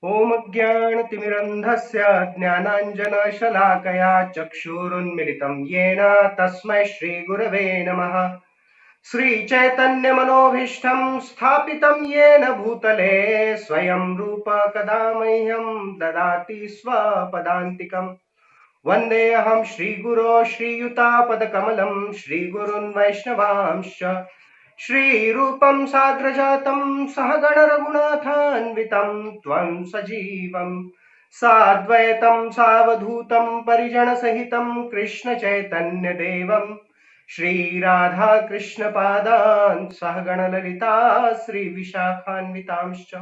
ॐ अज्ञानतिमिरन्धस्य ज्ञानाञ्जनशलाकया चक्षुरुन्मिलितं येन तस्मै श्रीगुरवे नमः। श्रीचैतन्यमनोभीष्टं स्थापितं येन भूतले स्वयं रूप कदा मह्यं ददाति स्वपदान्तिकम्। वन्देऽहं श्रीगुरो श्रीयुतापदकमलं श्रीगुरुन् वैष्णवांश्च श्रीरूपं साग्रजातं सहगण रघुनाथान्वितं त्वं सजीवं साद्वैतं सावधूतं परिजनसहितं कृष्ण चैतन्य देवं श्रीराधा कृष्ण पादान् सहगण ललिता श्रीविशाखान्वितांश्च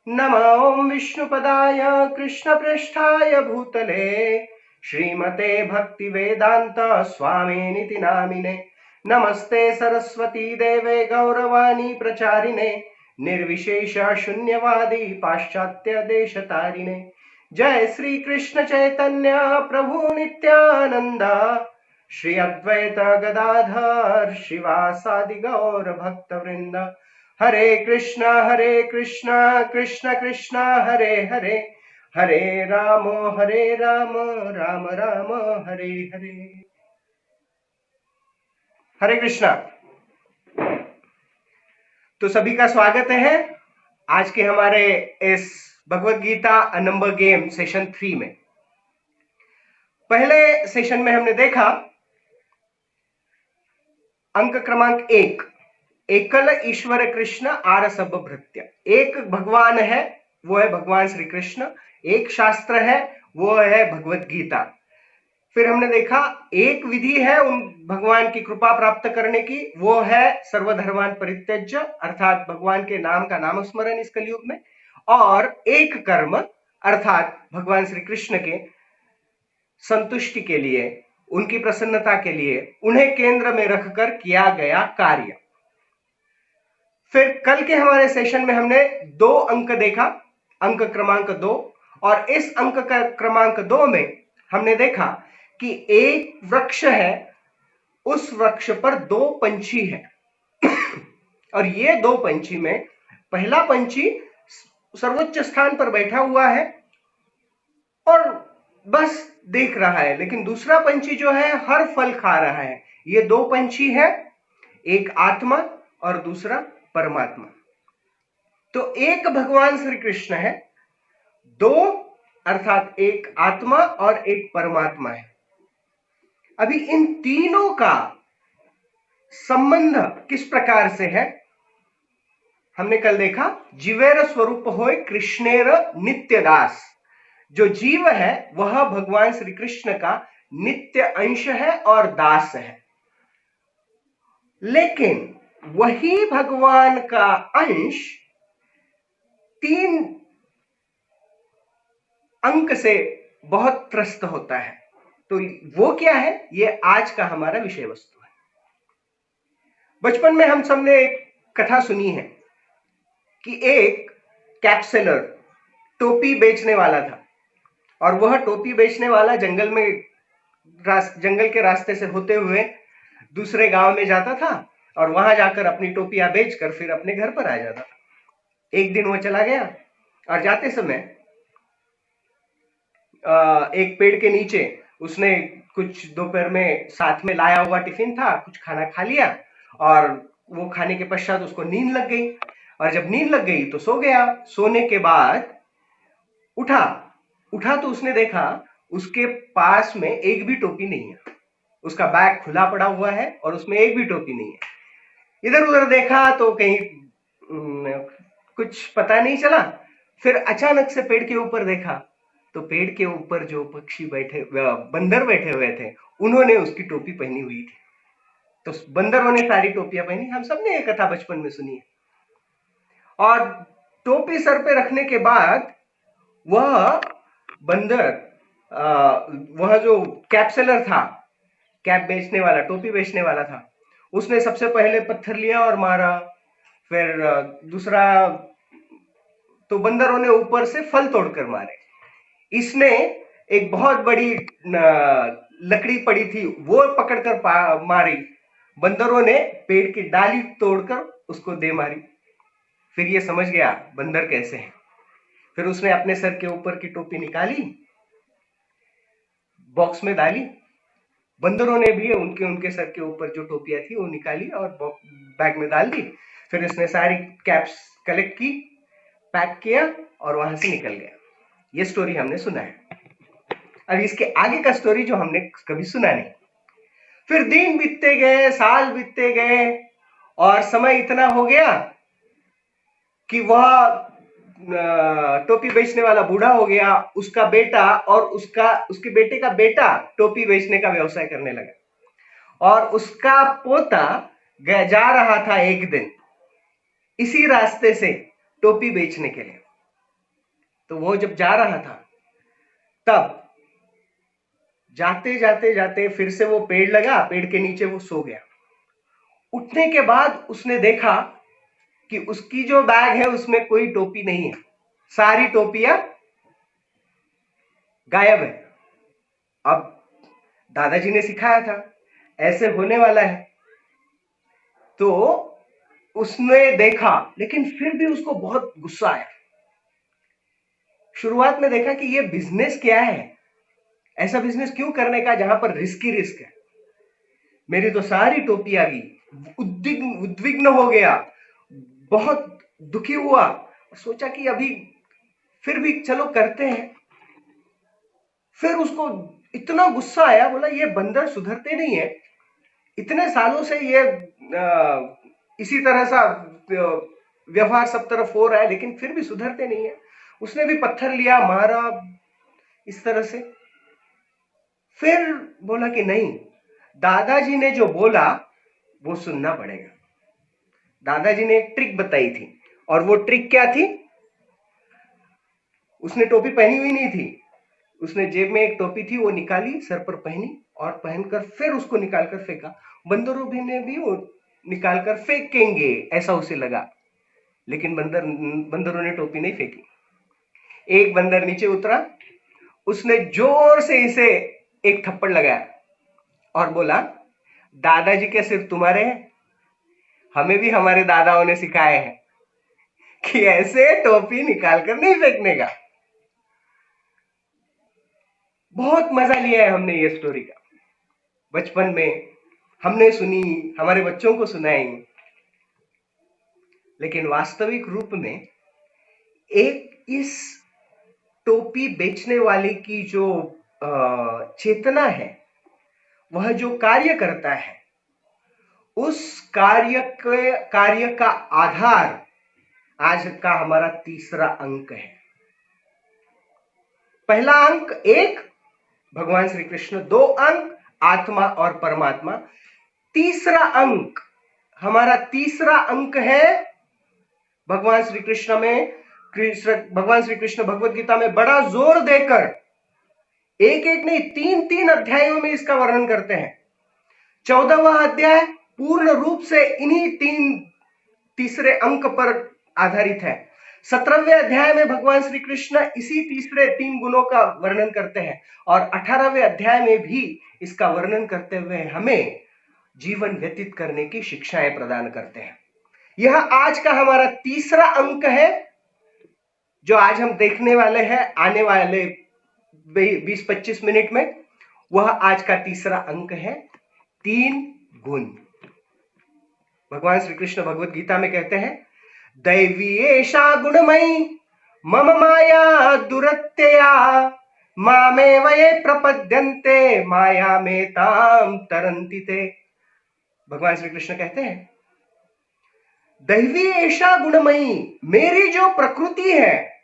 नमो विष्णुपदाय कृष्णप्रेष्ठाय भूतले श्रीमते भक्तिवेदांत स्वामिनिति नामिने नमस्ते सरस्वती देवे गौरवाणी प्रचारिणे निर्विशेष शून्यवादी पाश्चात्य देशतारिणे जय श्री कृष्ण चैतन्य प्रभु नित्यानंद श्री अद्वैत गदाधर शिवासादि गौर भक्त वृंद हरे कृष्णा कृष्ण कृष्ण हरे हरे हरे राम राम राम हरे हरे। हरे कृष्णा। तो सभी का स्वागत है आज के हमारे इस Bhagavad Gita number game session 3 में। पहले सेशन में हमने देखा अंक क्रमांक 1, एकल ईश्वर कृष्ण आर सब भृत्य। एक भगवान है, वो है भगवान श्री कृष्ण। एक शास्त्र है, वो है भगवत गीता। फिर हमने देखा एक विधि है उन भगवान की कृपा प्राप्त करने की, वो है सर्वधर्मान परित्यज्य, अर्थात भगवान के नाम का नामस्मरण इस कलयुग में। और एक कर्म अर्थात भगवान श्री कृष्ण के संतुष्टि के लिए, उनकी प्रसन्नता के लिए उन्हें केंद्र में रखकर किया गया कार्य। फिर कल के हमारे सेशन में हमने 2 अंक देखा, अंक क्रमांक 2। और इस अंक का क्रमांक 2 में हमने देखा कि एक वृक्ष है, उस वृक्ष पर 2 पंछी हैं और ये 2 पंछी में पहला पंछी सर्वोच्च स्थान पर बैठा हुआ है और बस देख रहा है, लेकिन दूसरा पंछी जो है हर फल खा रहा है। ये 2 पंछी है, एक आत्मा और दूसरा परमात्मा। तो एक भगवान श्री कृष्ण है, 2 अर्थात एक आत्मा और एक परमात्मा है। अभी इन तीनों का संबंध किस प्रकार से है हमने कल देखा। जीवेर स्वरूप होय कृष्णेर नित्य दास। जो जीव है वह भगवान श्री कृष्ण का नित्य अंश है और दास है, लेकिन वही भगवान का अंश 3 अंक से बहुत त्रस्त होता है। तो वो क्या है, ये आज का हमारा विषय वस्तु है। बचपन में हम सबने एक कथा सुनी है कि एक कैप्सेलर टोपी बेचने वाला था और वह टोपी बेचने वाला जंगल के रास्ते से होते हुए दूसरे गांव में जाता था और वहां जाकर अपनी टोपियां बेचकर फिर अपने घर पर आ जाता था। एक दिन वह चला गया और जाते समय एक पेड़ के नीचे उसने कुछ दोपहर में साथ में लाया हुआ टिफिन था, कुछ खाना खा लिया और वो खाने के पश्चात उसको नींद लग गई और जब नींद लग गई तो सो गया। सोने के बाद उठा तो उसने देखा उसके पास में एक भी टोपी नहीं है। उसका बैग खुला पड़ा हुआ है और उसमें एक भी टोपी नहीं है। इधर उधर देखा तो कहीं कुछ पता नहीं चला। फिर अचानक से पेड़ के ऊपर देखा तो पेड़ के ऊपर जो बंदर बैठे हुए थे, उन्होंने उसकी टोपी पहनी हुई थी। तो बंदरों ने सारी टोपियां पहनी। हम सबने ये कथा बचपन में सुनी है। और टोपी सर पे रखने के बाद वह बंदर, वह जो कैप्सेलर था, कैप बेचने वाला, टोपी बेचने वाला था, उसने सबसे पहले पत्थर लिया और मारा। फिर दूसरा तो बंदरों ने ऊपर से फल तोड़कर मारे। इसने एक बहुत बड़ी लकड़ी पड़ी थी वो पकड़कर मारी। बंदरों ने पेड़ की डाली तोड़कर उसको दे मारी। फिर ये समझ गया बंदर कैसे है। फिर उसने अपने सर के ऊपर की टोपी निकाली, बॉक्स में डाली। बंदरों ने भी उनके उनके सर के ऊपर जो टोपियां थी वो निकाली और बैग में डाल दी। फिर उसने सारी कैप्स कलेक्ट की, पैक किया और वहां से निकल गया। ये स्टोरी हमने सुना है। अब इसके आगे का स्टोरी जो हमने कभी सुना नहीं। फिर दिन बीतते गए, साल बीतते गए और समय इतना हो गया कि वह टोपी बेचने वाला बूढ़ा हो गया। उसका बेटा और उसके बेटे का बेटा टोपी बेचने का व्यवसाय करने लगा और उसका पोता जा रहा था एक दिन इसी रास्ते से टोपी बेचने के लिए। तो वो जब जा रहा था तब जाते जाते जाते फिर से वो पेड़ लगा, पेड़ के नीचे वो सो गया। उठने के बाद उसने देखा कि उसकी जो बैग है उसमें कोई टोपी नहीं है, सारी टोपियां गायब है। अब दादाजी ने सिखाया था ऐसे होने वाला है, तो उसने देखा, लेकिन फिर भी उसको बहुत गुस्सा आया। शुरुआत में देखा कि ये बिजनेस क्या है, ऐसा बिजनेस क्यों करने का जहां पर रिस्क ही रिस्क है। मेरी तो सारी टोपी आ गई, उद्विग्न हो गया, बहुत दुखी हुआ। सोचा कि अभी फिर भी चलो करते हैं। फिर उसको इतना गुस्सा आया, बोला ये बंदर सुधरते नहीं है, इतने सालों से ये इसी तरह सा व्यवहार सब तरफ हो रहा है लेकिन फिर भी सुधरते नहीं है। उसने भी पत्थर लिया, मारा इस तरह से। फिर बोला कि नहीं, दादाजी ने जो बोला वो सुनना पड़ेगा। दादाजी ने एक ट्रिक बताई थी और वो ट्रिक क्या थी? उसने टोपी पहनी हुई नहीं थी, उसने जेब में एक टोपी थी वो निकाली, सर पर पहनी और पहनकर फिर उसको निकालकर फेंका। बंदरों भी ने भी वो निकालकर फेंकेंगे ऐसा उसे लगा, लेकिन बंदरों ने टोपी नहीं फेंकी। एक बंदर नीचे उतरा, उसने जोर से इसे एक थप्पड़ लगाया और बोला, दादाजी के सिर तुम्हारे हैं, हमें भी हमारे दादाओं ने सिखाए हैं कि ऐसे टोपी निकालकर नहीं फेंकने का। बहुत मजा लिया है हमने ये स्टोरी का, बचपन में हमने सुनी, हमारे बच्चों को सुनाई, लेकिन वास्तविक रूप में एक इस टोपी बेचने वाले की जो चेतना है, वह जो कार्य करता है, उस कार्य का आधार आज का हमारा तीसरा अंक है। पहला अंक एक, भगवान श्री कृष्ण, दो अंक आत्मा और परमात्मा। तीसरा अंक, हमारा तीसरा अंक है भगवान श्री कृष्ण में, भगवान श्री कृष्ण भगवत गीता में बड़ा जोर देकर एक एक नहीं तीन तीन अध्यायों में इसका वर्णन करते हैं। 14वां अध्याय पूर्ण रूप से इन्हीं तीसरे अंक पर आधारित है। 17वें अध्याय में भगवान श्री कृष्ण इसी तीसरे तीन गुणों का वर्णन करते हैं और 18वें अध्याय में भी इसका वर्णन करते हुए हमें जीवन व्यतीत करने की शिक्षाएं प्रदान करते हैं। यह आज का हमारा तीसरा अंक है जो आज हम देखने वाले हैं आने वाले 20-25 मिनट में। वह आज का तीसरा अंक है, 3 गुण। भगवान श्री कृष्ण भगवत गीता में कहते हैं, दैवी एषा गुणमयी मम माया दुरत्यया मामेव ये प्रपद्यन्ते माया में ताम तरन्ति ते। भगवान श्री कृष्ण कहते हैं, दैवी एषा गुणमयी, मेरी जो प्रकृति है,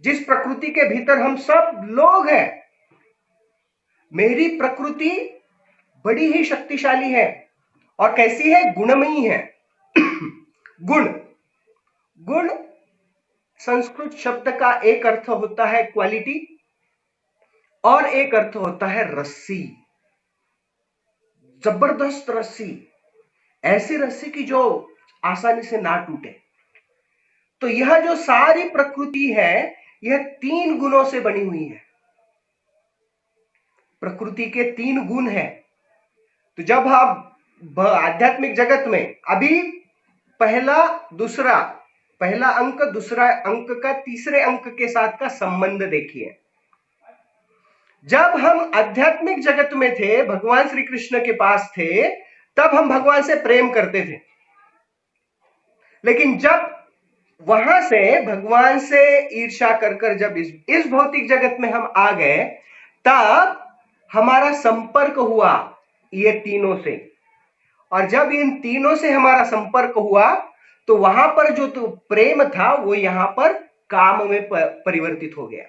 जिस प्रकृति के भीतर हम सब लोग हैं, मेरी प्रकृति बड़ी ही शक्तिशाली है। और कैसी है? गुणमयी है। गुण, गुण संस्कृत शब्द का एक अर्थ होता है क्वालिटी और एक अर्थ होता है रस्सी, जबरदस्त रस्सी, ऐसी रस्सी की जो आसानी से ना टूटे। तो यह जो सारी प्रकृति है यह 3 गुणों से बनी हुई है। प्रकृति के 3 गुण हैं। तो जब आप आध्यात्मिक जगत में अभी पहला दूसरा पहला अंक दूसरा अंक का तीसरे अंक के साथ का संबंध देखिए। जब हम आध्यात्मिक जगत में थे, भगवान श्री कृष्ण के पास थे, तब हम भगवान से प्रेम करते थे। लेकिन जब वहां से भगवान से ईर्ष्या कर कर जब इस भौतिक जगत में हम आ गए, तब हमारा संपर्क हुआ ये तीनों से। और जब इन तीनों से हमारा संपर्क हुआ तो वहां पर जो तो प्रेम था वो यहां पर काम में परिवर्तित हो गया।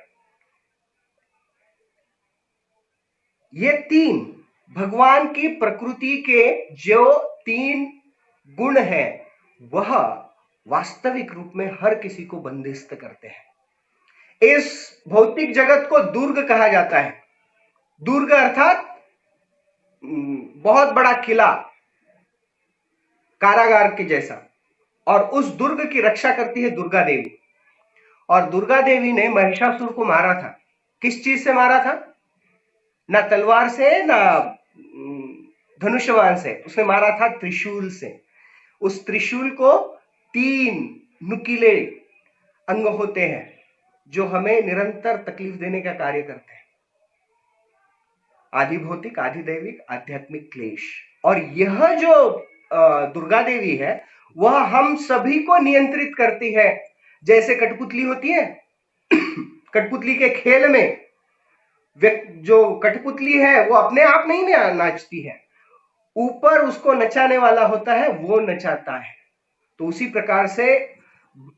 ये तीन भगवान की प्रकृति के जो तीन गुण हैं, वह वास्तविक रूप में हर किसी को बंदिस्त करते हैं। इस भौतिक जगत को दुर्ग कहा जाता है। दुर्ग अर्थात बहुत बड़ा किला, कारागार के जैसा, और उस दुर्ग की रक्षा करती है दुर्गा देवी। और दुर्गा देवी ने महिषासुर को मारा था। किस चीज से मारा था? ना तलवार से, ना धनुष्यबाण से, उसने मारा था त्रिशूल से। उस त्रिशूल को 3 नुकीले अंग होते हैं जो हमें निरंतर तकलीफ देने का कार्य करते हैं। आदि भौतिक, आदि दैविक, आध्यात्मिक क्लेश। और यह जो दुर्गा देवी है वह हम सभी को नियंत्रित करती है। जैसे कठपुतली होती है, कठपुतली के खेल में जो कठपुतली है वो अपने आप नहीं नाचती है, ऊपर उसको नचाने वाला होता है, वो नचाता है। तो उसी प्रकार से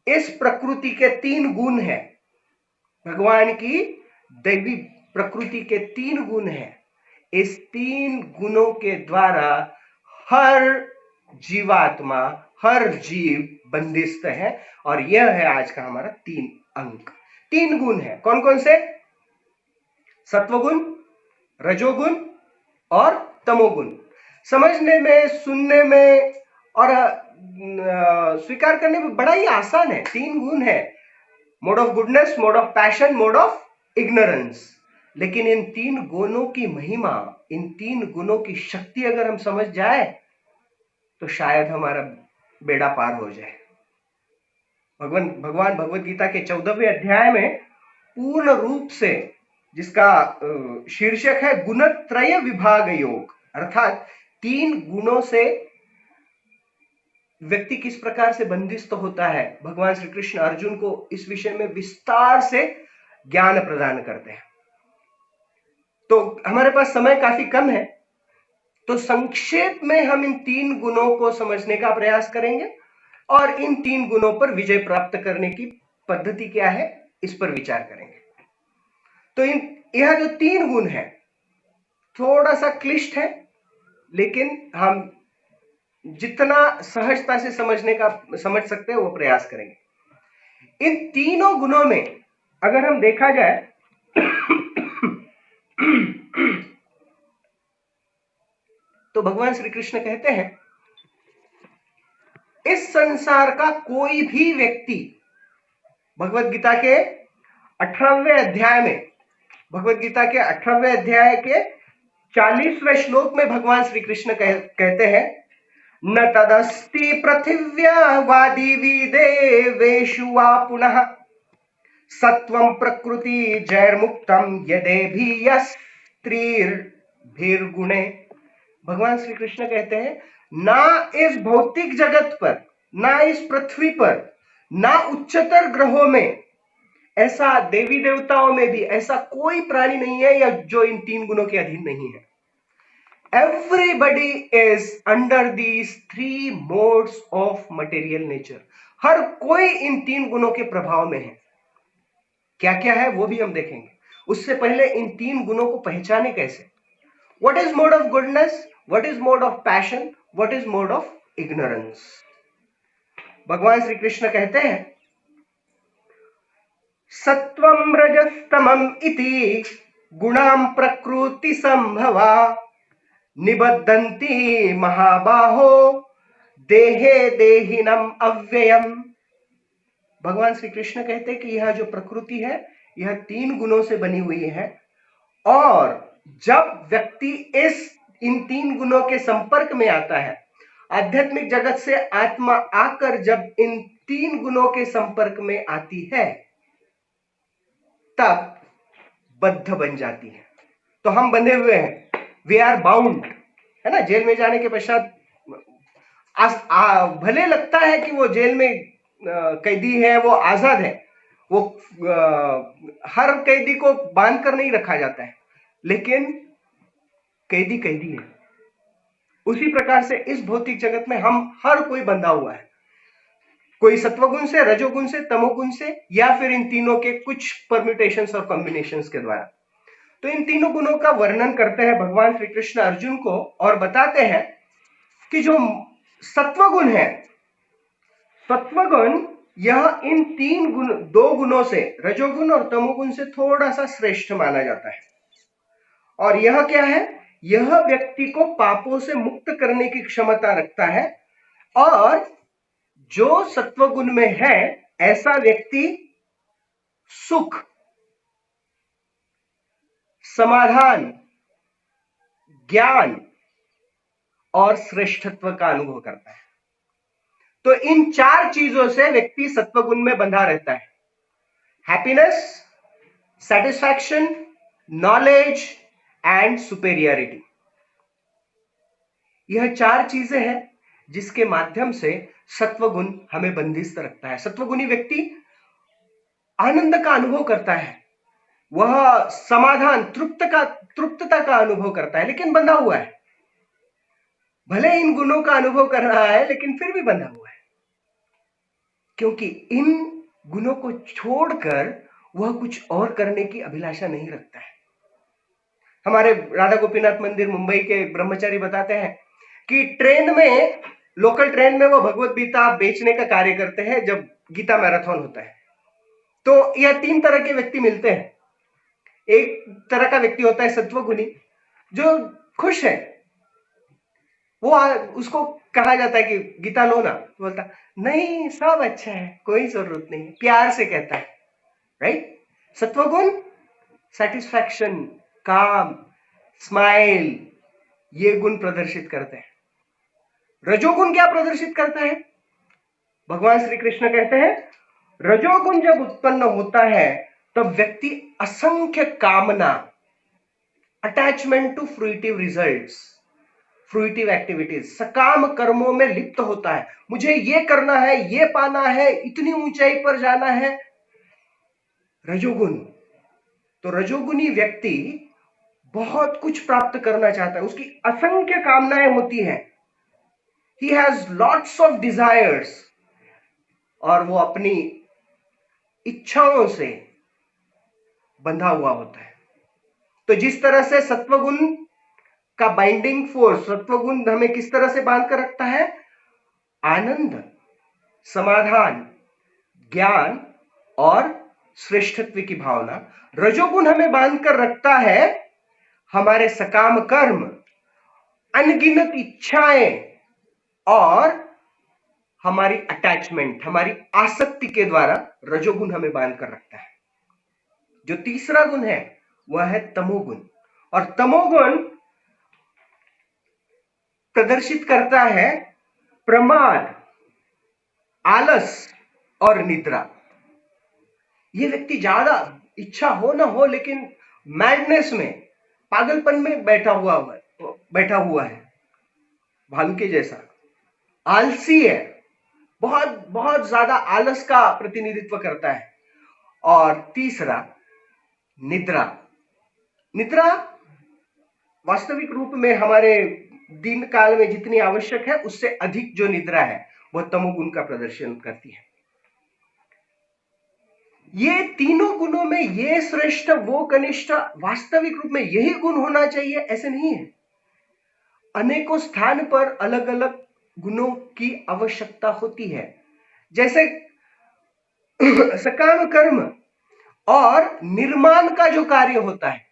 इस प्रकृति के 3 गुण हैं, भगवान की दैवी प्रकृति के 3 गुण हैं। इस 3 गुणों के द्वारा हर जीवात्मा, हर जीव बंदिस्त है। और यह है आज का हमारा 3 अंक। 3 गुण है, कौन कौन से? सत्वगुण, रजोगुण और तमोगुण। समझने में, सुनने में और स्वीकार करने में बड़ा ही आसान है। 3 गुण है, mode of goodness, mode of passion, mode of ignorance. लेकिन इन 3 गुणों की महिमा, इन 3 गुणों की शक्ति अगर हम समझ जाए तो शायद हमारा बेड़ा पार हो जाए। भगवान भगवत गीता के 14वें अध्याय में पूर्ण रूप से, जिसका शीर्षक है गुणत्रय विभाग योग, अर्थात 3 गुणों से व्यक्ति किस प्रकार से बंदिस्त होता है, भगवान श्री कृष्ण अर्जुन को इस विषय में विस्तार से ज्ञान प्रदान करते हैं। तो हमारे पास समय काफी कम है, तो संक्षेप में हम इन 3 गुणों को समझने का प्रयास करेंगे और इन 3 गुणों पर विजय प्राप्त करने की पद्धति क्या है, इस पर विचार करेंगे। तो यह जो 3 गुण है थोड़ा सा क्लिष्ट है, लेकिन हम जितना सहजता से समझ सकते हैं वो प्रयास करेंगे। इन तीनों गुणों में अगर हम देखा जाए तो भगवान श्री कृष्ण कहते हैं, इस संसार का कोई भी व्यक्ति, भगवत गीता के 18वें अध्याय में, भगवत गीता के 18वें अध्याय के 40वें श्लोक में भगवान श्री कृष्ण कहते हैं, न तदस्ति पृथिव्या वादिवी देवेषु वा पुनः सत्वं प्रकृति जैर्मुक्तम यदेभिः स्त्रीर्भिर्गुणे। भगवान श्री कृष्ण कहते हैं, ना इस भौतिक जगत पर, ना इस पृथ्वी पर, ना उच्चतर ग्रहों में, ऐसा देवी देवताओं में भी ऐसा कोई प्राणी नहीं है या जो इन 3 गुणों के अधीन नहीं है। Everybody is under these 3 modes of material nature. हर कोई इन 3 गुणों के प्रभाव में है। क्या क्या है वो भी हम देखेंगे। उससे पहले इन 3 गुणों को पहचाने कैसे? What is mode of goodness? What is mode of passion? What is mode of ignorance? भगवान श्री कृष्ण कहते हैं, सत्वं रजस्तमं इति गुणां प्रकृति संभवा निबद्धन्ति महाबाहो देहे देहिनम अव्ययम। भगवान श्री कृष्ण कहते हैं कि यह जो प्रकृति है यह 3 गुणों से बनी हुई है, और जब व्यक्ति इन 3 गुणों के संपर्क में आता है, आध्यात्मिक जगत से आत्मा आकर जब इन तीन गुणों के संपर्क में आती है तब बद्ध बन जाती है। तो हम बंधे हुए हैं, वी आर बाउंड, है ना। जेल में जाने के पश्चात भले लगता है कि वो जेल में कैदी है, वो आजाद है, वो हर कैदी को बांध कर नहीं रखा जाता है, लेकिन कैदी कैदी है। उसी प्रकार से इस भौतिक जगत में हम हर कोई बंधा हुआ है, कोई सत्वगुण से, रजोगुण से, तमोगुण से, या फिर इन तीनों के कुछ परम्यूटेशंस और कॉम्बिनेशंस के द्वारा। तो इन तीनों गुणों का वर्णन करते हैं भगवान श्री कृष्ण अर्जुन को और बताते हैं कि जो सत्वगुण है, सत्वगुण यह इन तीन गुण, दो गुणों से, रजोगुण और तमोगुण से थोड़ा सा श्रेष्ठ माना जाता है। और यह क्या है? यह व्यक्ति को पापों से मुक्त करने की क्षमता रखता है, और जो सत्वगुण में है ऐसा व्यक्ति सुख, समाधान, ज्ञान और श्रेष्ठत्व का अनुभव करता है। तो इन चार चीजों से व्यक्ति सत्वगुण में बंधा रहता है: happiness, satisfaction, knowledge and superiority. यह चार चीजें हैं जिसके माध्यम से सत्वगुण हमें बंदिस्त रखता है। सत्वगुणी व्यक्ति आनंद का अनुभव करता है, वह समाधान, तृप्तता का अनुभव करता है, लेकिन बंधा हुआ है। भले इन गुणों का अनुभव कर रहा है लेकिन फिर भी बंधा हुआ है, क्योंकि इन गुणों को छोड़कर वह कुछ और करने की अभिलाषा नहीं रखता है। हमारे राधा गोपीनाथ मंदिर मुंबई के ब्रह्मचारी बताते हैं कि ट्रेन में, लोकल ट्रेन में वो भगवत गीता बेचने का कार्य करते हैं जब गीता मैराथन होता है। तो यह तीन तरह के व्यक्ति मिलते हैं। एक तरह का व्यक्ति होता है सत्वगुणी, जो खुश है, वो उसको कहा जाता है कि गीता लो ना, तो बोलता नहीं सब अच्छा है, कोई जरूरत नहीं, प्यार से कहता है, राइट। सत्वगुण सेटिस्फैक्शन, काम, स्माइल, ये गुण प्रदर्शित करते हैं। रजोगुण क्या प्रदर्शित करता है? भगवान श्री कृष्ण कहते हैं रजोगुण जब उत्पन्न होता है तब व्यक्ति असंख्य कामना, attachment to fruitive results, fruitive activities, सकाम कर्मों में लिप्त होता है। मुझे ये करना है, ये पाना है, इतनी ऊंचाई पर जाना है। रजोगुण, तो रजोगुणी व्यक्ति बहुत कुछ प्राप्त करना चाहता है, उसकी असंख्य कामनाएं होती हैं, he has lots of desires, और वो अपनी इच्छाओं से बंधा हुआ होता है। तो जिस तरह से सत्वगुण का बाइंडिंग फोर्स, सत्वगुण हमें किस तरह से बांध कर रखता है? आनंद, समाधान, ज्ञान और श्रेष्ठत्व की भावना। रजोगुण हमें बांध कर रखता है हमारे सकाम कर्म, अनगिनत इच्छाएं और हमारी अटैचमेंट, हमारी आसक्ति के द्वारा रजोगुण हमें बांध कर रखता है। जो तीसरा गुण है वह है तमोगुण, और तमोगुण प्रदर्शित करता है प्रमाद, आलस और निद्रा। ये व्यक्ति ज्यादा इच्छा हो ना हो लेकिन मैडनेस में, पागलपन में बैठा हुआ है, भालू के जैसा आलसी है, बहुत बहुत ज्यादा आलस का प्रतिनिधित्व करता है। और तीसरा निद्रा। निद्रा वास्तविक रूप में हमारे दिन काल में जितनी आवश्यक है उससे अधिक जो निद्रा है वह तमोगुण का प्रदर्शन करती है। ये तीनों गुणों में ये श्रेष्ठ, वो कनिष्ठ, वास्तविक रूप में यही गुण होना चाहिए ऐसे नहीं है। अनेकों स्थान पर अलग अलग गुणों की आवश्यकता होती है। जैसे सकाम कर्म और निर्माण का जो कार्य होता है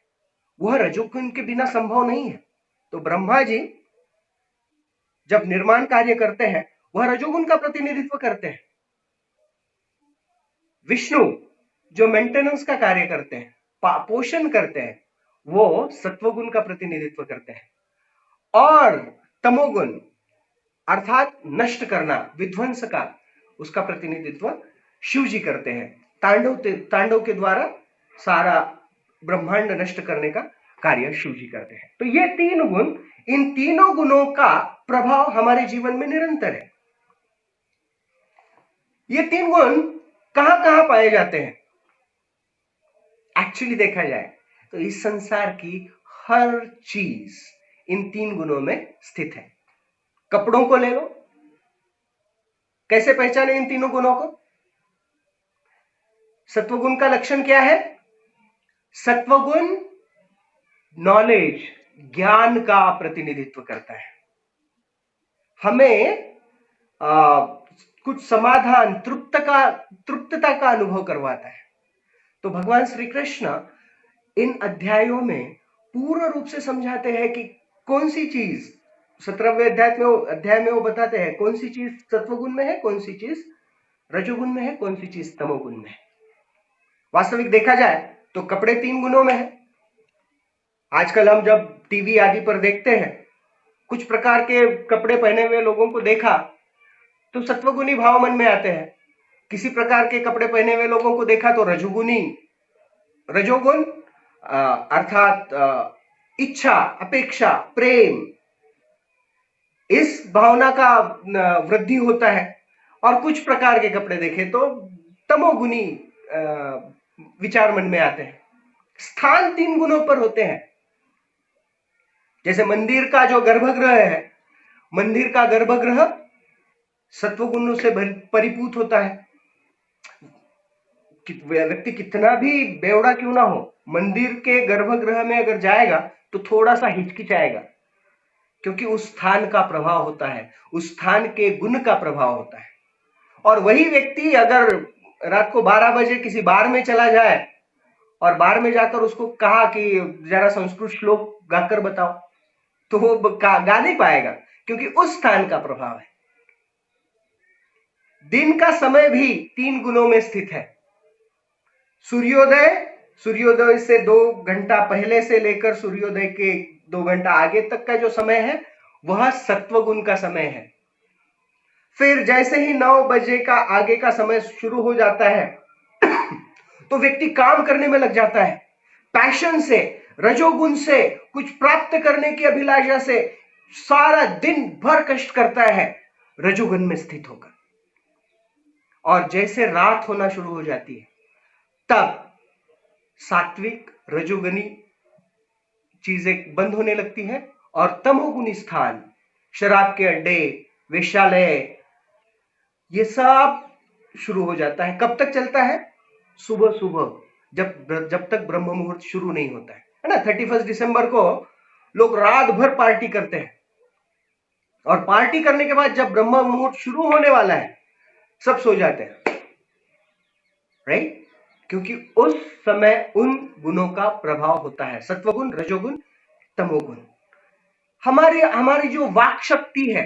वह रजोगुण के बिना संभव नहीं है। तो ब्रह्मा जी जब निर्माण कार्य करते हैं वह रजोगुण का प्रतिनिधित्व करते हैं। विष्णु जो मेंटेनेंस का कार्य करते हैं, पोषण करते हैं, वो सत्वगुण का प्रतिनिधित्व करते हैं। और तमोगुण अर्थात नष्ट करना, विध्वंस का, उसका प्रतिनिधित्व शिव जी करते हैं। तांडव के द्वारा सारा ब्रह्मांड नष्ट करने का कार्य शिव जी करते हैं। तो ये तीन गुण, इन तीनों गुणों का प्रभाव हमारे जीवन में निरंतर है। ये तीन गुण कहां कहां पाए जाते हैं? एक्चुअली देखा जाए तो इस संसार की हर चीज इन तीन गुणों में स्थित है। कपड़ों को ले लो, कैसे पहचाने इन तीनों गुणों को? सत्वगुण का लक्षण क्या है? सत्वगुण नॉलेज, ज्ञान का प्रतिनिधित्व करता है। हमें कुछ समाधान, तृप्तता का अनुभव करवाता है। तो भगवान श्री कृष्ण इन अध्यायों में पूर्ण रूप से समझाते हैं कि कौन सी चीज 17वें अध्याय में वो बताते हैं कौन सी चीज सत्वगुण में है, कौन सी चीज रजोगुण में है, कौन सी चीज तमोगुण में है। वास्तविक देखा जाए तो कपड़े तीन गुणों में है। आजकल हम जब टीवी आदि पर देखते हैं, कुछ प्रकार के कपड़े पहने हुए लोगों को देखा तो सत्वगुणी भाव मन में आते हैं। किसी प्रकार के कपड़े पहने हुए लोगों को देखा तो रजोगुण अर्थात इच्छा, अपेक्षा, प्रेम, इस भावना का वृद्धि होता है। और कुछ प्रकार के कपड़े देखे तो तमोगुणी विचार मन में आते हैं। स्थान तीन गुणों पर होते हैं। जैसे मंदिर का जो गर्भगृह है, मंदिर का गर्भगृह सत्वगुणों से परिपूत होता है। व्यक्ति कितना भी बेवड़ा क्यों ना हो, मंदिर के गर्भगृह में अगर जाएगा तो थोड़ा सा हिचकिचाएगा, क्योंकि उस स्थान का प्रभाव होता है, उस स्थान के गुण का प्रभाव होता है। और वही व्यक्ति अगर रात को 12 बजे किसी बार में चला जाए और बार में जाकर उसको कहा कि जरा संस्कृत श्लोक गाकर बताओ, तो वो गा नहीं पाएगा, क्योंकि उस स्थान का प्रभाव है। दिन का समय भी तीन गुणों में स्थित है। सूर्योदय से 2 घंटा पहले से लेकर सूर्योदय के 2 घंटा आगे तक का जो समय है वह सत्वगुण का समय है। फिर जैसे ही 9 बजे का आगे का समय शुरू हो जाता है तो व्यक्ति काम करने में लग जाता है, पैशन से, रजोगुण से, कुछ प्राप्त करने की अभिलाषा से सारा दिन भर कष्ट करता है रजोगुण में स्थित होकर। और जैसे रात होना शुरू हो जाती है तब सात्विक रजोगुणी चीजें बंद होने लगती हैं और तमोगुणी स्थान, शराब के अड्डे, वेश्यालय, ये सब शुरू हो जाता है। कब तक चलता है? सुबह सुबह, जब तक ब्रह्म मुहूर्त शुरू नहीं होता है ना। 31 दिसंबर को लोग रात भर पार्टी करते हैं और पार्टी करने के बाद जब ब्रह्म मुहूर्त शुरू होने वाला है सब सो जाते हैं, राइट? क्योंकि उस समय उन गुणों का प्रभाव होता है, सत्वगुण, रजोगुण, तमोगुण। हमारी जो वाक शक्ति है,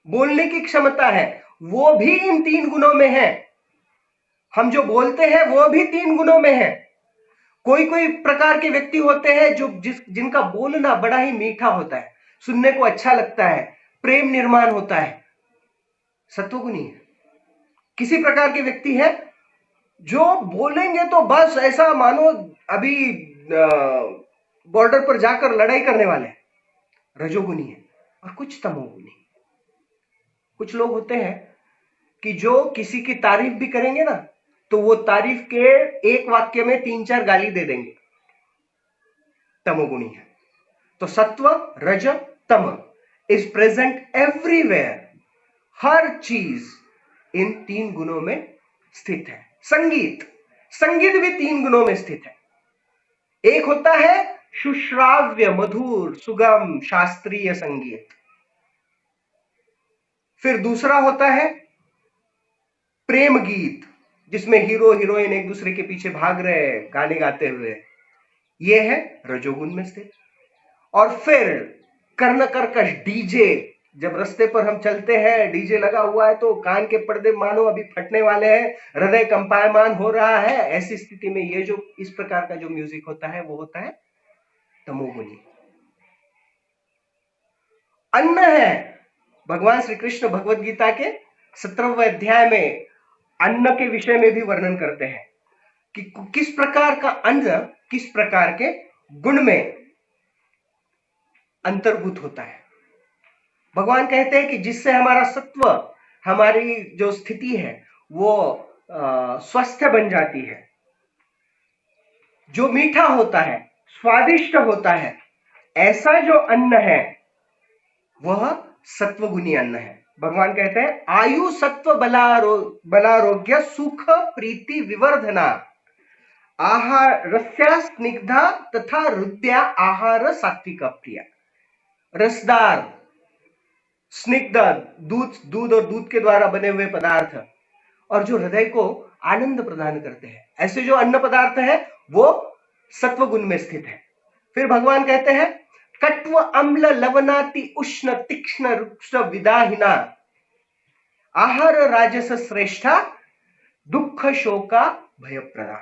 बोलने की क्षमता है, वो भी इन तीन गुणों में है। हम जो बोलते हैं वो भी तीन गुणों में है। कोई प्रकार के व्यक्ति होते हैं जिनका बोलना बड़ा ही मीठा होता है, सुनने को अच्छा लगता है, प्रेम निर्माण होता है, सत्वगुणी है। किसी प्रकार के व्यक्ति है जो बोलेंगे तो बस ऐसा मानो अभी बॉर्डर पर जाकर लड़ाई करने वाले हैं, रजोगुणी है। और कुछ तमोगुणी, कुछ लोग होते हैं कि जो किसी की तारीफ भी करेंगे ना तो वो तारीफ के एक वाक्य में 3-4 गाली दे देंगे, तमोगुणी है। तो सत्व, रज, तम इज प्रेजेंट एवरीवेयर। हर चीज इन तीन गुणों में स्थित है। संगीत भी तीन गुणों में स्थित है। एक होता है सुश्राव्य, मधुर, सुगम, शास्त्रीय संगीत। फिर दूसरा होता है प्रेम गीत, जिसमें हीरो हीरोइन एक दूसरे के पीछे भाग रहे हैं गाने गाते हुए, ये है रजोगुण में स्थित। और फिर कर्ण कर्कश डीजे, जब रास्ते पर हम चलते हैं, डीजे लगा हुआ है तो कान के पर्दे मानो अभी फटने वाले हैं, हृदय कंपायमान हो रहा है, ऐसी स्थिति में ये जो इस प्रकार का जो म्यूजिक होता है वो होता है तमोगुणी। अन्न है, भगवान श्री कृष्ण भगवत गीता के 17वें अध्याय में अन्न के विषय में भी वर्णन करते हैं कि किस प्रकार का अन्न किस प्रकार के गुण में अंतर्भूत होता है। भगवान कहते हैं कि जिससे हमारा सत्व, हमारी जो स्थिति है वो स्वस्थ बन जाती है। जो मीठा होता है, स्वादिष्ट होता है, ऐसा जो अन्न है वह सत्वगुणी अन्न है। भगवान कहते हैं आयु सत्व बलारोग्य सुख प्रीति विवर्धना आहार रस्या स्निग्धा तथा हृदया आहार सात्विक प्रिया। रसदार, स्निग्ध, दूध और दूध के द्वारा बने हुए पदार्थ और जो हृदय को आनंद प्रदान करते हैं, ऐसे जो अन्न पदार्थ है वो सत्वगुण में स्थित है। फिर भगवान कहते हैं कट्व अम्ल लवनाति उष्ण तीक्ष्ण रुक्ष विदाहिना आहार राजस श्रेष्ठा दुख शोका भयप्रदा।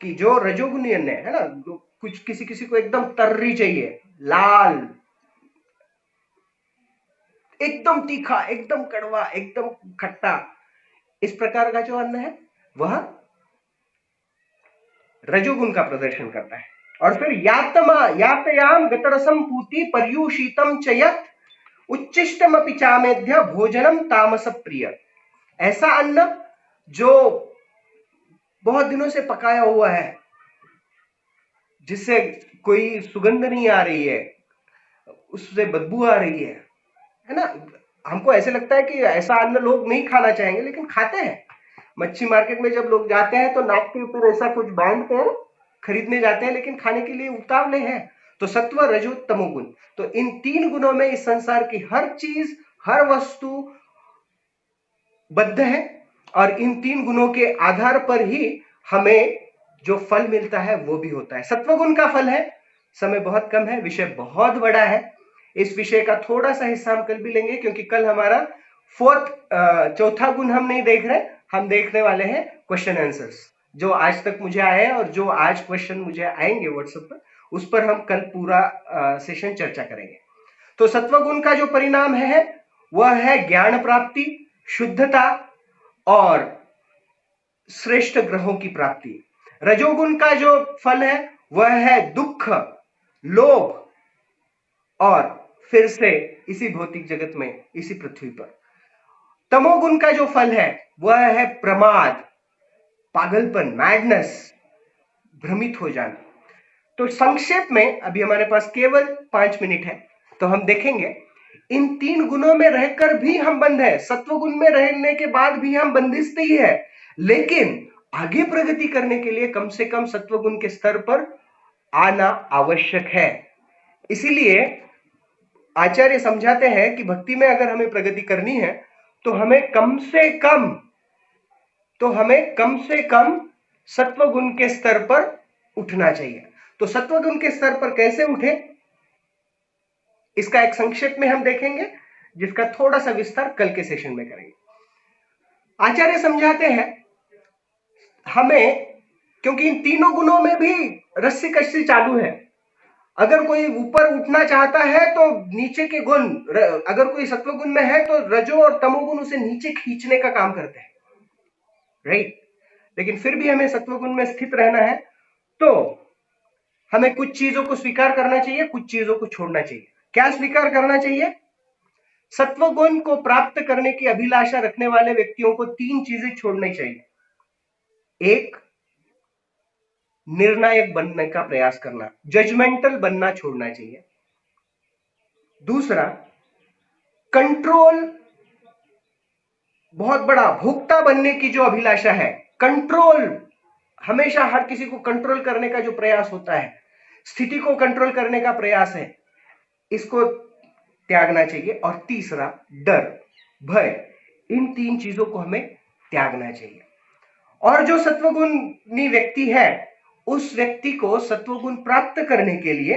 कि जो रजोगुणी अन्न है ना, कुछ किसी किसी को एकदम तर्री चाहिए, लाल, एकदम तीखा, एकदम कड़वा, एकदम खट्टा, इस प्रकार का जो अन्न है वह रजोगुण का प्रदर्शन करता है। और फिर यातयाम गतरसम पूति पर्यूषितम च यत् उच्चिष्टम अपि चामेध्य भोजनम तामस प्रिय। ऐसा अन्न जो बहुत दिनों से पकाया हुआ है, जिससे कोई सुगंध नहीं आ रही है, उससे बदबू आ रही है ना। हमको ऐसे लगता है कि ऐसा अन्न लोग नहीं खाना चाहेंगे, लेकिन खाते हैं। मच्छी मार्केट में जब लोग जाते हैं तो नाक के ऊपर ऐसा कुछ बांध कर खरीदने जाते हैं, लेकिन खाने के लिए उतावले हैं। तो सत्व रजो तमोगुण, तो इन तीन गुणों में इस संसार की हर चीज, हर वस्तु बद्ध है और इन तीन गुणों के आधार पर ही हमें जो फल मिलता है वो भी होता है। सत्वगुण का फल है। समय बहुत कम है, विषय बहुत बड़ा है। इस विषय का थोड़ा सा हिस्सा हम कल भी लेंगे, क्योंकि कल हमारा चौथा गुण हम नहीं देख रहे, हम देखने वाले हैं क्वेश्चन आंसर्स, जो आज तक मुझे आए और जो आज क्वेश्चन मुझे आएंगे व्हाट्सएप पर, उस पर हम कल पूरा सेशन चर्चा करेंगे। तो सत्वगुण का जो परिणाम है वह है ज्ञान प्राप्ति, शुद्धता और श्रेष्ठ ग्रहों की प्राप्ति। रजोगुण का जो फल है वह है दुख, लोभ और फिर से इसी भौतिक जगत में, इसी पृथ्वी पर। तमोगुण का जो फल है वह है प्रमाद, पागलपन, मैडनेस, भ्रमित हो जाना। तो संक्षेप में अभी हमारे पास केवल 5 मिनट है, तो हम देखेंगे इन तीन गुणों में रहकर भी हम बंद है। सत्वगुण में रहने के बाद भी हम बंदिस्त ही है, लेकिन आगे प्रगति करने के लिए कम से कम सत्वगुण के स्तर पर आना आवश्यक है। इसीलिए आचार्य समझाते हैं कि भक्ति में अगर हमें प्रगति करनी है तो हमें कम से कम सत्वगुण के स्तर पर उठना चाहिए। तो सत्वगुण के स्तर पर कैसे उठे, इसका एक संक्षेप में हम देखेंगे, जिसका थोड़ा सा विस्तार कल के सेशन में करेंगे। आचार्य समझाते हैं हमें, क्योंकि इन तीनों गुणों में भी रस्सी कस्सी चालू है। अगर कोई ऊपर उठना चाहता है तो नीचे के गुण, अगर कोई सत्वगुण में है तो रजो और तमोगुण उसे नीचे खींचने का काम करते हैं, राइट। लेकिन फिर भी हमें सत्वगुण में स्थित रहना है, तो हमें कुछ चीजों को स्वीकार करना चाहिए, कुछ चीजों को छोड़ना चाहिए। क्या स्वीकार करना चाहिए? सत्वगुण को प्राप्त करने की अभिलाषा रखने वाले व्यक्तियों को 3 चीजें छोड़नी चाहिए। एक, निर्णायक बनने का प्रयास करना, जजमेंटल बनना छोड़ना चाहिए। दूसरा, कंट्रोल, बहुत बड़ा भोक्ता बनने की जो अभिलाषा है, कंट्रोल, हमेशा हर किसी को कंट्रोल करने का जो प्रयास होता है, स्थिति को कंट्रोल करने का प्रयास है, इसको त्यागना चाहिए। और तीसरा, डर, भय, इन 3 चीजों को हमें त्यागना चाहिए। और जो सत्वगुणी व्यक्ति है, उस व्यक्ति को सत्वगुण प्राप्त करने के लिए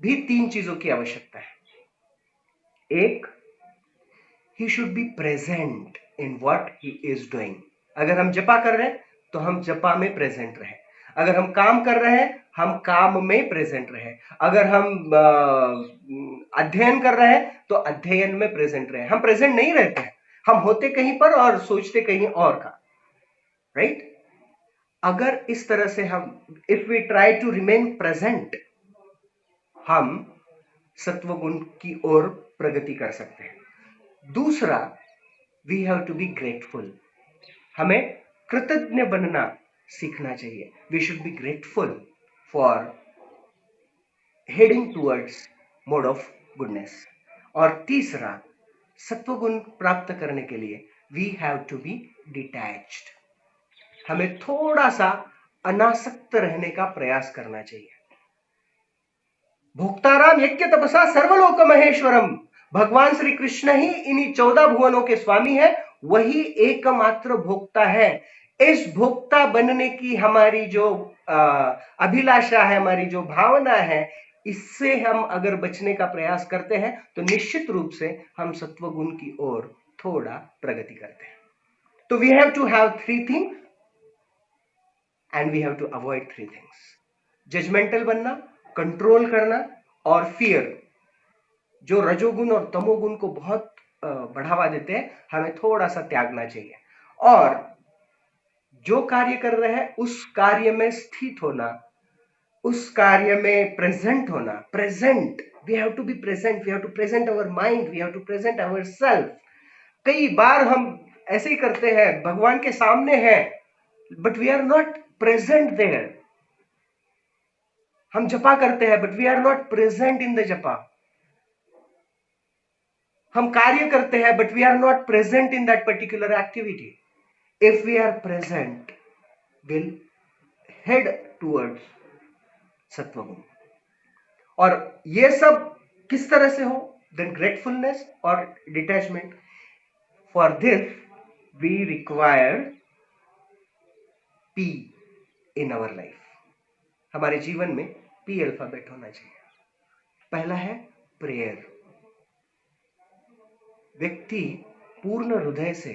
भी 3 चीजों की आवश्यकता है। एक, he should be present in what he is doing। अगर हम जपा कर रहे हैं तो हम जपा में प्रेजेंट रहे। अगर हम काम कर रहे हैं, हम काम में प्रेजेंट रहे। अगर हम अध्ययन कर रहे हैं तो अध्ययन में प्रेजेंट रहे। हम प्रेजेंट नहीं रहते हैं, हम होते कहीं पर और सोचते कहीं और का, राइट? अगर इस तरह से हम if we try to remain present, हम सत्वगुण की ओर प्रगति कर सकते हैं। दूसरा, we have to be grateful. हमें कृतज्ञ बनना सीखना चाहिए। We should be grateful for heading towards mode of goodness. और तीसरा, सत्वगुण प्राप्त करने के लिए we have to be detached. हमें थोड़ा सा अनासक्त रहने का प्रयास करना चाहिए। भोक्ताराम यज्ञ तपसा सर्वलोक महेश्वरम, भगवान श्री कृष्ण ही इन्हीं 14 भुवनों के स्वामी है, वही एकमात्र भोक्ता है। इस भोक्ता बनने की हमारी जो अभिलाषा है, हमारी जो भावना है, इससे हम अगर बचने का प्रयास करते हैं तो निश्चित रूप से हम सत्वगुण की ओर थोड़ा प्रगति करते हैं। तो we have to have 3 things and we have to avoid 3 things. Judgemental बनना, कंट्रोल करना और फियर, जो रजोगुण और तमोगुण को बहुत बढ़ावा देते हैं, हमें थोड़ा सा त्यागना चाहिए। और जो कार्य कर रहे हैं उस कार्य में स्थित होना, उस कार्य में प्रेजेंट होना। Present, we have to be present, we have to present our mind, we have to present our self. कई बार हम ऐसे ही करते हैं, भगवान के सामने है but we are not present there. हम जपा करते हैं but we are not present in the japa. हम कार्य करते हैं but we are not present in that particular activity. If we are present, will head towards sattvaguna. और ये सब किस तरह से हो? देन ग्रेटफुलनेस और detachment. For this we require P in our life. हमारे जीवन में पी अल्फाबेट होना चाहिए। पहला है प्रेयर। व्यक्ति पूर्ण हृदय से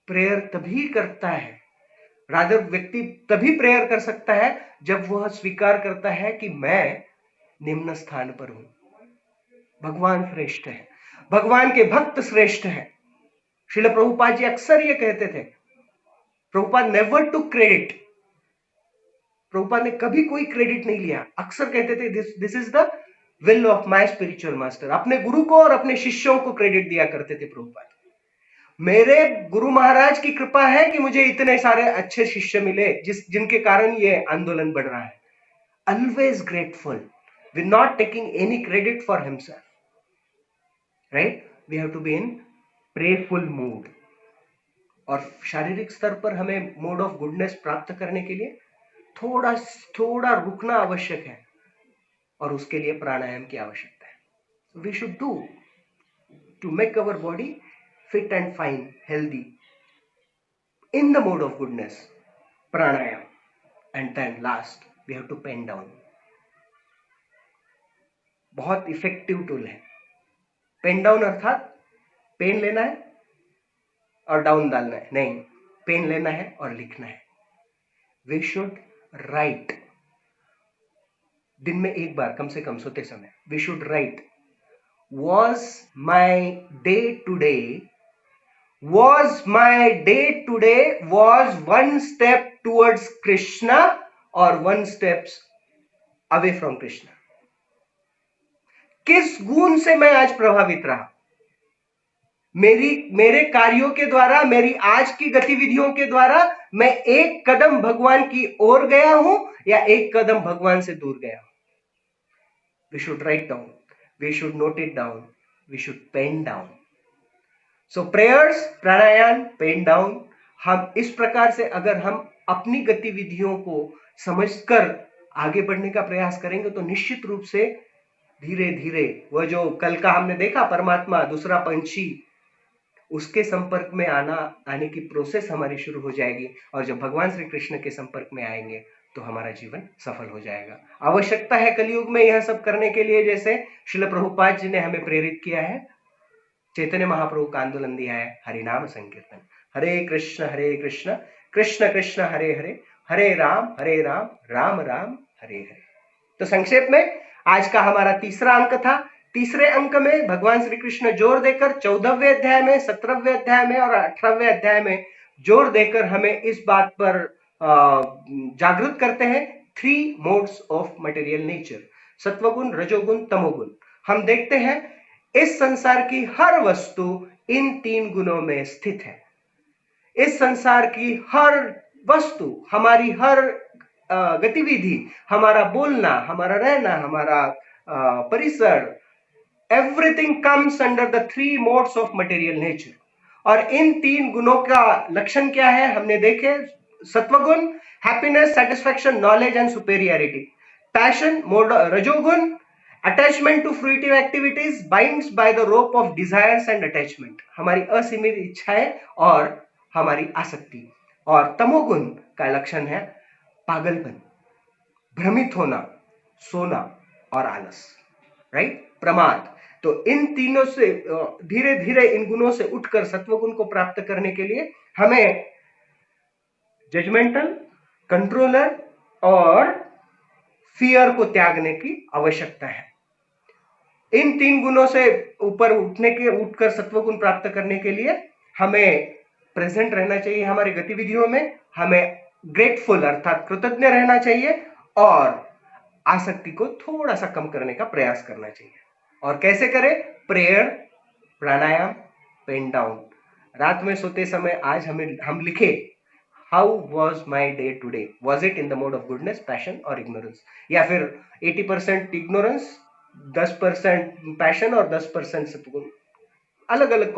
प्रेयर तभी करता है, रादर व्यक्ति तभी प्रेयर कर सकता है जब वह स्वीकार करता है कि मैं निम्न स्थान पर हूं, भगवान श्रेष्ठ है, भगवान के भक्त श्रेष्ठ है। श्रील प्रभुपाद जी अक्सर ये कहते थे, Prabhupada never took credit, Prabhupada ने कभी कोई क्रेडिट नहीं लिया। अक्सर कहते थे this is the will of my spiritual master. अपने गुरु को और अपने शिष्यों को क्रेडिट दिया करते थे प्रभुपाद। मेरे गुरु महाराज की कृपा है कि मुझे इतने सारे अच्छे शिष्य मिले जिनके कारण ये आंदोलन बढ़ रहा है। Always grateful, we not taking any credit for himself, right? We have to be in prayerful mood. और शारीरिक स्तर पर हमें मोड ऑफ गुडनेस प्राप्त करने के लिए थोड़ा रुकना आवश्यक है, और उसके लिए प्राणायाम की आवश्यकता है। We should do to make our body fit and fine, healthy, in the mode of goodness, pranayam. And then last, we have to pen down. बहुत इफेक्टिव टूल है पेन डाउन, अर्थात पेन लेना है और डाउन डालना है, नहीं, pen लेना है और लिखना है। वी शुड राइट, दिन में एक बार कम से कम सोते समय we should write, was my day today was one step towards Krishna or one steps away from Krishna? किस गुण से मैं आज प्रभावित रहा? मेरे कार्यों के द्वारा, मेरी आज की गतिविधियों के द्वारा मैं एक कदम भगवान की ओर गया हूं या एक कदम भगवान से दूर गया हूं? We should write down, we should note it down, we should pen down. So prayers, pranayama, pen down. हम इस प्रकार से अगर हम अपनी गतिविधियों को समझकर आगे बढ़ने का प्रयास करेंगे तो निश्चित रूप से धीरे धीरे वह जो कल का हमने देखा परमात्मा, दूसरा पंछी, उसके संपर्क में आने की प्रोसेस हमारी शुरू हो जाएगी। और जब भगवान श्री कृष्ण के संपर्क में आएंगे तो हमारा जीवन सफल हो जाएगा। आवश्यकता है कलयुग में यह सब करने के लिए, जैसे श्रील प्रभुपाद जी ने हमें प्रेरित किया है, चैतन्य महाप्रभु का आंदोलन दिया है, हरिनाम संकीर्तन, हरे कृष्ण कृष्ण कृष्ण हरे हरे, हरे राम राम राम हरे हरे। तो संक्षेप में आज का हमारा तीसरा अंक था, तीसरे अंक में भगवान श्री कृष्ण जोर देकर 14वें अध्याय में, 17वें अध्याय में और 18वें अध्याय में जोर देकर हमें इस बात पर जागृत करते हैं, 3 मोड्स ऑफ मटेरियल नेचर, सत्वगुण, रजोगुण, तमोगुण। हम देखते हैं इस संसार की हर वस्तु इन 3 गुणों में स्थित है। इस संसार की हर वस्तु, हमारी हर गतिविधि, हमारा बोलना, हमारा रहना, हमारा परिसर, everything comes under the 3 modes of material nature. और इन 3 गुणों का लक्षण क्या है हमने देखे, sattvaguna happiness, satisfaction, knowledge and superiority. Passion rajoguna attachment to fruitive activities, binds by the rope of desires and attachment, हमारी असीमित इच्छाएं और हमारी आसक्ति। और तमोगुण का लक्षण है पागलपन, भ्रमित होना, सोना और आलस, राइट, प्रमाद। तो इन तीनों से धीरे धीरे इन गुणों से उठकर सत्वगुण को प्राप्त करने के लिए हमें जजमेंटल, कंट्रोलर और फियर को त्यागने की आवश्यकता है। इन 3 गुणों से ऊपर उठकर सत्वगुण प्राप्त करने के लिए हमें प्रेजेंट रहना चाहिए हमारी गतिविधियों में, हमें ग्रेटफुल अर्थात कृतज्ञ रहना चाहिए और आसक्ति को थोड़ा सा कम करने का प्रयास करना चाहिए। और कैसे करें? प्रेयर, प्राणायाम, पेन डाउन। रात में सोते समय आज हम लिखे, how was my day today, was it in the mode of goodness, passion और इग्नोरेंस, या फिर 80% इग्नोरेंस, 10% पैशन और 10% सत्वगुण, अलग अलग